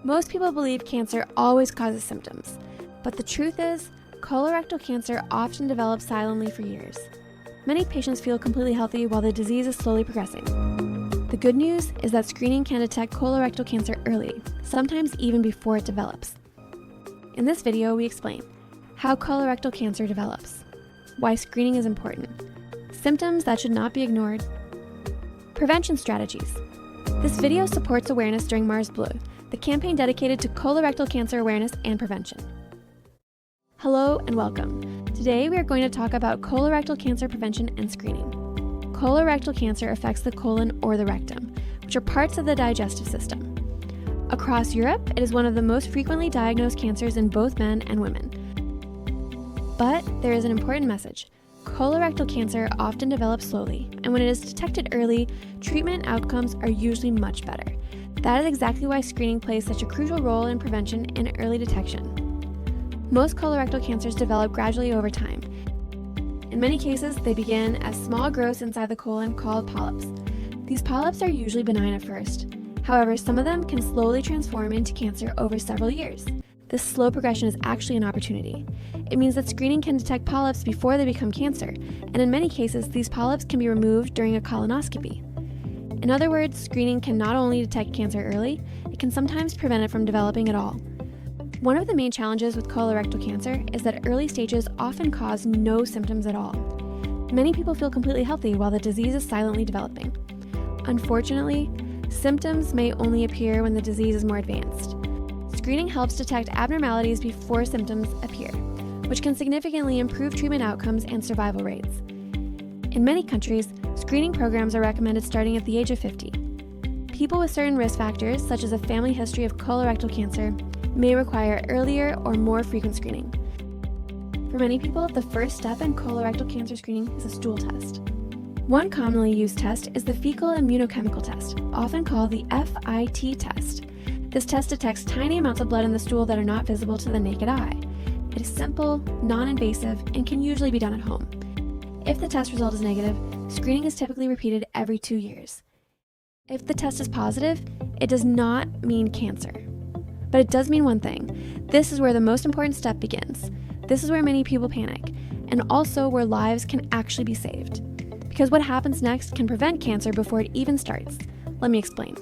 Most people believe cancer always causes symptoms, but the truth is, colorectal cancer often develops silently for years. Many patients feel completely healthy while the disease is slowly progressing. The good news is that screening can detect colorectal cancer early, sometimes even before it develops. In this video, we explain how colorectal cancer develops, why screening is important, symptoms that should not be ignored, prevention strategies. This video supports awareness during Mars Bleu, the campaign dedicated to colorectal cancer awareness and prevention. Hello and welcome. Today we are going to talk about colorectal cancer prevention and screening. Colorectal cancer affects the colon or the rectum, which are parts of the digestive system. Across Europe, it is one of the most frequently diagnosed cancers in both men and women. But there is an important message. Colorectal cancer often develops slowly, and when it is detected early, treatment outcomes are usually much better. That is exactly why screening plays such a crucial role in prevention and early detection. Most colorectal cancers develop gradually over time. In many cases, they begin as small growths inside the colon called polyps. These polyps are usually benign at first. However, some of them can slowly transform into cancer over several years. This slow progression is actually an opportunity. It means that screening can detect polyps before they become cancer, and in many cases, these polyps can be removed during a colonoscopy. In other words, screening can not only detect cancer early, it can sometimes prevent it from developing at all. One of the main challenges with colorectal cancer is that early stages often cause no symptoms at all. Many people feel completely healthy while the disease is silently developing. Unfortunately, symptoms may only appear when the disease is more advanced. Screening helps detect abnormalities before symptoms appear, which can significantly improve treatment outcomes and survival rates. In many countries, screening programs are recommended starting at the age of 50. People with certain risk factors, such as a family history of colorectal cancer, may require earlier or more frequent screening. For many people, the first step in colorectal cancer screening is a stool test. One commonly used test is the fecal immunochemical test, often called the FIT test. This test detects tiny amounts of blood in the stool that are not visible to the naked eye. It is simple, non-invasive, and can usually be done at home. If the test result is negative, screening is typically repeated every 2 years. If the test is positive, it does not mean cancer. But it does mean one thing. This is where the most important step begins. This is where many people panic, and also where lives can actually be saved. Because what happens next can prevent cancer before it even starts. Let me explain.